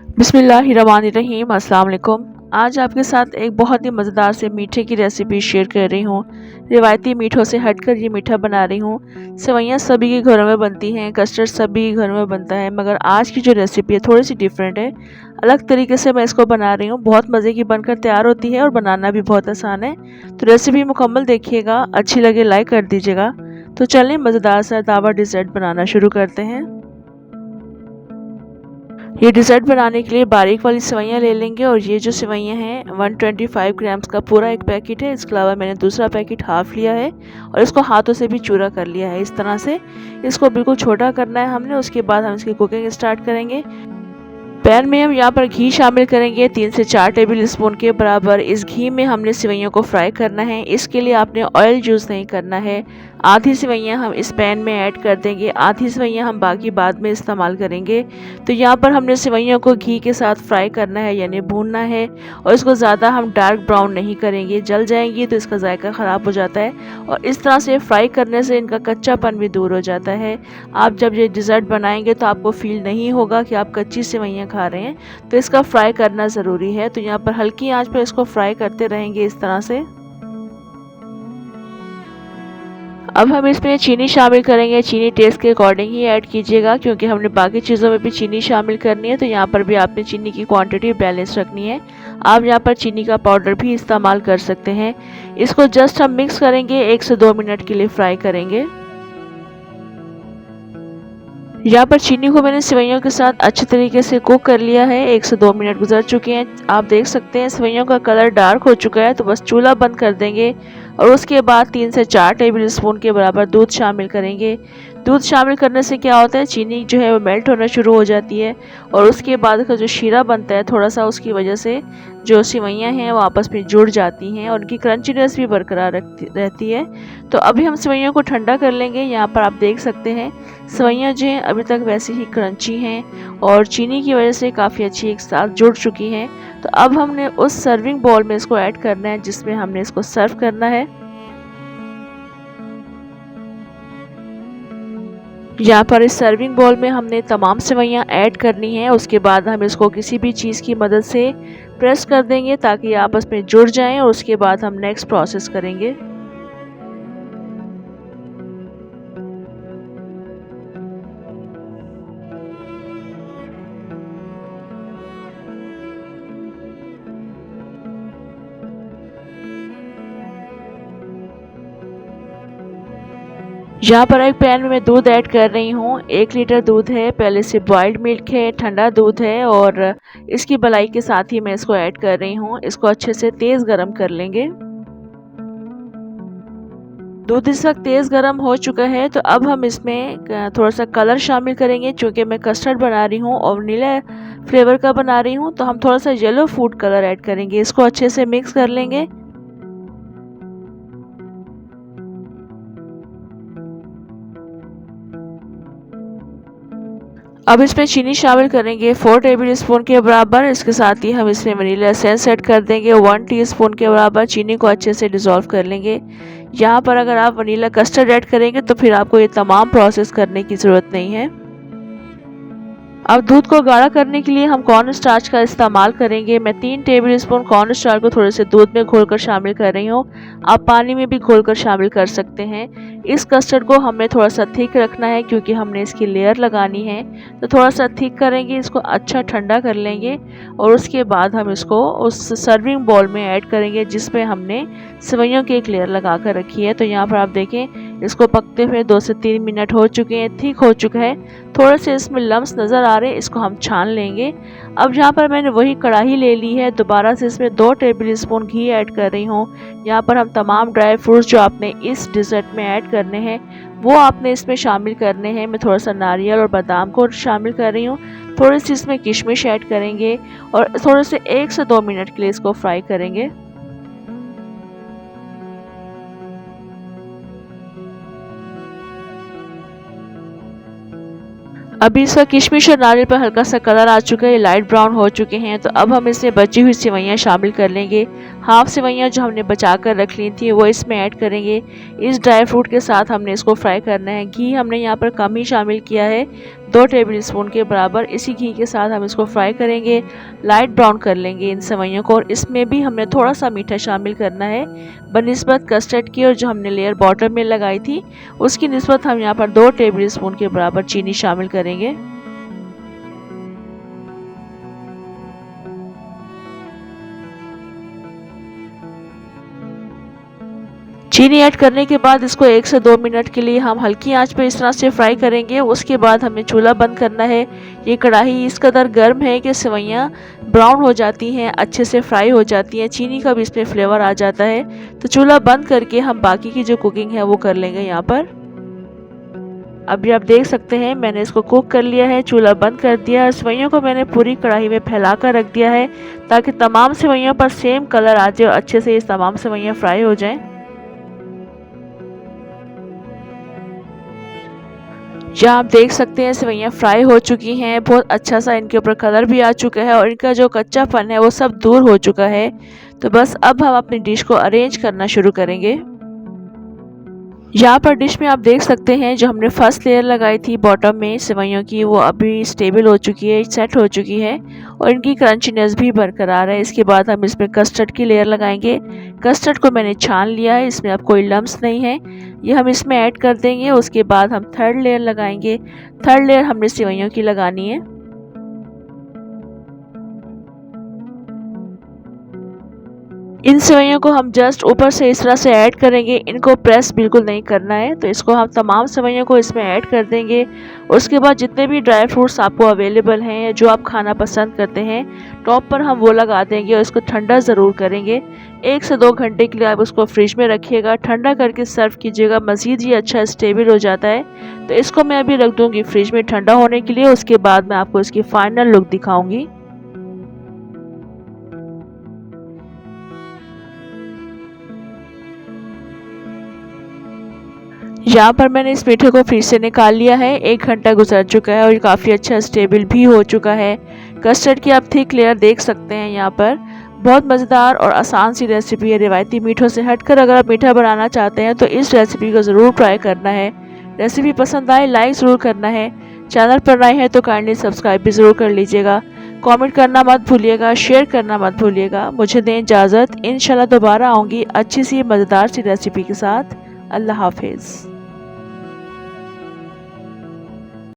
बिस्मिल्लाहिर्रहमानिर्रहीम। अस्सलाम वालेकुम। आज आपके साथ एक बहुत ही मज़ेदार से मीठे की रेसिपी शेयर कर रही हूँ। रिवायती मीठों से हटकर ये मीठा बना रही हूँ। सेवइयाँ सभी के घरों में बनती हैं, कस्टर्ड सभी के घरों में बनता है, मगर आज की जो रेसिपी है थोड़ी सी डिफरेंट है। अलग तरीके से मैं इसको बना रही हूँ। बहुत मज़े की बनकर तैयार होती है और बनाना भी बहुत आसान है। तो रेसिपी मुकम्मल देखिएगा, अच्छी लगे लाइक कर दीजिएगा। तो चलें मज़ेदार सा दावा डिज़र्ट बनाना शुरू करते हैं। ये डिज़र्ट बनाने के लिए बारीक वाली सेवइयाँ ले लेंगे और ये जो सेवइयाँ हैं 125 ग्राम्स का पूरा एक पैकेट है। इसके अलावा मैंने दूसरा पैकेट हाफ लिया है और इसको हाथों से भी चूरा कर लिया है। इस तरह से इसको बिल्कुल छोटा करना है हमने। उसके बाद हम इसकी कुकिंग स्टार्ट करेंगे। पैन में हम यहाँ पर घी शामिल करेंगे 3 से 4 टेबल स्पून के बराबर। इस घी में हमने सेवइयों को फ्राई करना है। इसके लिए आपने ऑयल यूज़ नहीं करना है। आधी सेवइयाँ हम इस पैन में ऐड कर देंगे, आधी सेवइयाँ हम बाकी बाद में इस्तेमाल करेंगे। तो यहाँ पर हमने सेवइयों को घी के साथ फ्राई करना है, यानी भूनना है। और इसको ज़्यादा हम डार्क ब्राउन नहीं करेंगे, जल जाएंगी तो इसका जायका ख़राब हो जाता है। और इस तरह से फ्राई करने से इनका कच्चापन भी दूर हो जाता है। आप जब ये डिज़र्ट बनाएंगे तो आपको फील नहीं होगा कि आप कच्ची सेवइयाँ खा रहे हैं। तो इसका फ्राई करना ज़रूरी है। तो यहाँ पर हल्की आंच पर इसको फ्राई करते रहेंगे इस तरह से। अब हम इसमें चीनी शामिल करेंगे। चीनी टेस्ट के अकॉर्डिंग ही ऐड कीजिएगा, क्योंकि हमने बाकी चीज़ों में भी चीनी शामिल करनी है। तो यहाँ पर भी आपने चीनी की क्वांटिटी बैलेंस रखनी है। आप यहाँ पर चीनी का पाउडर भी इस्तेमाल कर सकते हैं। इसको जस्ट हम मिक्स करेंगे, 1 से 2 मिनट के लिए फ्राई करेंगे। यहाँ पर चीनी को मैंने सेवइयों के साथ अच्छे तरीके से कुक कर लिया है। 1 से 2 मिनट गुजर चुके हैं। आप देख सकते हैं सेवइयों का कलर डार्क हो चुका है। तो बस चूल्हा बंद कर देंगे और उसके बाद 3 से 4 टेबल स्पून के बराबर दूध शामिल करेंगे। दूध शामिल करने से क्या होता है, चीनी जो है वो मेल्ट होना शुरू हो जाती है और उसके बाद का जो शीरा बनता है थोड़ा सा, उसकी वजह से जो सेवइयाँ हैं वो आपस में जुड़ जाती हैं और उनकी क्रंचीनेस भी बरकरार रहती है। तो अभी हम सेवइयों को ठंडा कर लेंगे। यहाँ पर आप देख सकते हैं सेवइयाँ जो हैं अभी तक वैसे ही क्रंची हैं और चीनी की वजह से काफ़ी अच्छी एक साथ जुड़ चुकी हैं। तो अब हमने उस सर्विंग बाउल में इसको ऐड करना है जिसमें हमने इसको सर्व करना है। यहाँ पर इस सर्विंग बाउल में हमने तमाम सेवइयाँ ऐड करनी है। उसके बाद हम इसको किसी भी चीज़ की मदद से प्रेस कर देंगे ताकि आपस में जुड़ जाएं और उसके बाद हम नेक्स्ट प्रोसेस करेंगे। यहाँ पर एक पैन में मैं दूध ऐड कर रही हूँ। 1 लीटर दूध है, पहले से बॉइल्ड मिल्क है, ठंडा दूध है और इसकी मलाई के साथ ही मैं इसको ऐड कर रही हूँ। इसको अच्छे से तेज़ गरम कर लेंगे। दूध इस वक्त तेज़ गरम हो चुका है। तो अब हम इसमें थोड़ा सा कलर शामिल करेंगे। चूँकि मैं कस्टर्ड बना रही हूँ और वनीला फ्लेवर का बना रही हूँ, तो हम थोड़ा सा येलो फूड कलर ऐड करेंगे। इसको अच्छे से मिक्स कर लेंगे। अब इसमें चीनी शामिल करेंगे 4 टेबल स्पून के बराबर। इसके साथ ही हम इसमें वनीला एसेंस ऐड कर देंगे 1 टीस्पून के बराबर। चीनी को अच्छे से डिज़ोल्व कर लेंगे। यहाँ पर अगर आप वनीला कस्टर्ड ऐड करेंगे तो फिर आपको ये तमाम प्रोसेस करने की ज़रूरत नहीं है। अब दूध को गाढ़ा करने के लिए हम कॉर्न स्टार्च का इस्तेमाल करेंगे। मैं 3 टेबल स्पून कॉर्न स्टार्च को थोड़े से दूध में घोलकर शामिल कर रही हूँ। आप पानी में भी घोलकर शामिल कर सकते हैं। इस कस्टर्ड को हमें थोड़ा सा थिक रखना है क्योंकि हमने इसकी लेयर लगानी है। तो थोड़ा सा थिक करेंगे, इसको अच्छा ठंडा कर लेंगे और उसके बाद हम इसको उस सर्विंग बाउल में ऐड करेंगे जिसमें हमने सेवइयों की एक लेयर लगा कर रखी है। तो यहाँ पर आप देखें इसको पकते हुए 2 से 3 मिनट हो चुके हैं, ठीक हो चुका है। थोड़े से इसमें लम्स नज़र आ रहे हैं, इसको हम छान लेंगे। अब यहाँ पर मैंने वही कढ़ाई ले ली है। दोबारा से इसमें 2 टेबल स्पून घी ऐड कर रही हूँ। यहाँ पर हम तमाम ड्राई फ्रूट्स जो आपने इस डिज़र्ट में ऐड करने हैं वो आपने इसमें शामिल करने हैं। मैं थोड़ा सा नारियल और बादाम को शामिल कर रही हूँ। थोड़ी सी इसमें किशमिश ऐड करेंगे और थोड़े से 1 से 2 मिनट के लिए इसको फ्राई करेंगे। अभी इसका किशमिश और नारियल पर हल्का सा कलर आ चुका है, लाइट ब्राउन हो चुके हैं। तो अब हम इसमें बची हुई सेवइयाँ शामिल कर लेंगे। हाफ सेवइयाँ जो हमने बचा कर रख ली थी वो इसमें ऐड करेंगे। इस ड्राई फ्रूट के साथ हमने इसको फ्राई करना है। घी हमने यहाँ पर कम ही शामिल किया है, 2 टेबल स्पून के बराबर। इसी घी के साथ हम इसको फ्राई करेंगे, लाइट ब्राउन कर लेंगे इन सेवइयों को। और इसमें भी हमने थोड़ा सा मीठा शामिल करना है बनिस्बत कस्टर्ड की, और जो हमने लेयर बॉटम में लगाई थी उसकी निस्बत हम यहाँ पर 2 टेबल स्पून के बराबर चीनी शामिल करेंगे। चीनी ऐड करने के बाद इसको 1 से 2 मिनट के लिए हम हल्की आंच पे इस तरह से फ्राई करेंगे। उसके बाद हमें चूल्हा बंद करना है। ये कढ़ाई इस कदर गर्म है कि सेवइयाँ ब्राउन हो जाती हैं, अच्छे से फ्राई हो जाती हैं, चीनी का भी इसमें फ्लेवर आ जाता है। तो चूल्हा बंद करके हम बाकी की जो कुकिंग है वो कर लेंगे यहाँ पर। अभी आप देख सकते हैं मैंने इसको कुक कर लिया है, चूल्हा बंद कर दिया है। सेवइयों को मैंने पूरी कढ़ाई में फैला कर रख दिया है ताकि तमाम सेवइयों पर सेम कलर आ जाए और अच्छे से ये तमाम सेवइयाँ फ्राई हो जाएं। यहाँ आप देख सकते हैं सेवइयाँ फ्राई हो चुकी हैं, बहुत अच्छा सा इनके ऊपर कलर भी आ चुका है और इनका जो कच्चापन है वो सब दूर हो चुका है। तो बस अब हम अपनी डिश को अरेंज करना शुरू करेंगे। यहाँ पर डिश में आप देख सकते हैं जो हमने फर्स्ट लेयर लगाई थी बॉटम में सेवइयों की, वो अभी स्टेबल हो चुकी है, सेट हो चुकी है और इनकी क्रंचीनेस भी बरकरार है। इसके बाद हम इसमें कस्टर्ड की लेयर लगाएंगे। कस्टर्ड को मैंने छान लिया है, इसमें अब कोई लम्स नहीं है, ये हम इसमें ऐड कर देंगे। उसके बाद हम थर्ड लेयर लगाएंगे। थर्ड लेयर हमने सेवइयों की लगानी है। इन सेवइयों को हम जस्ट ऊपर से इस तरह से ऐड करेंगे, इनको प्रेस बिल्कुल नहीं करना है। तो इसको हम तमाम सेवइयों को इसमें ऐड कर देंगे। उसके बाद जितने भी ड्राई फ्रूट्स आपको अवेलेबल हैं या जो आप खाना पसंद करते हैं टॉप पर हम वो लगा देंगे और इसको ठंडा ज़रूर करेंगे। 1 से 2 घंटे के लिए आप उसको फ्रिज में रखिएगा, ठंडा करके सर्व कीजिएगा, मज़ीद ये अच्छा स्टेबल हो जाता है। तो इसको मैं अभी रख दूँगी फ्रिज में ठंडा होने के लिए। उसके बाद मैं आपको इसकी फाइनल लुक दिखाऊँगी। यहाँ पर मैंने इस मीठे को फ्रिज से निकाल लिया है, 1 घंटा गुजर चुका है और ये काफ़ी अच्छा स्टेबल भी हो चुका है। कस्टर्ड की आप थिक लेयर देख सकते हैं यहाँ पर। बहुत मज़ेदार और आसान सी रेसिपी है। रिवायती मीठों से हटकर अगर आप मीठा बनाना चाहते हैं तो इस रेसिपी को ज़रूर ट्राई करना है। रेसिपी पसंद आए लाइक ज़रूर करना है। चैनल पर नए हैं तो काइंडली सब्सक्राइब भी ज़रूर कर लीजिएगा। कमेंट करना मत भूलिएगा, शेयर करना मत भूलिएगा। मुझे दें इजाज़त, इंशाल्लाह दोबारा आऊँगी अच्छी सी मज़ेदार सी रेसिपी के साथ। अल्लाह हाफिज़।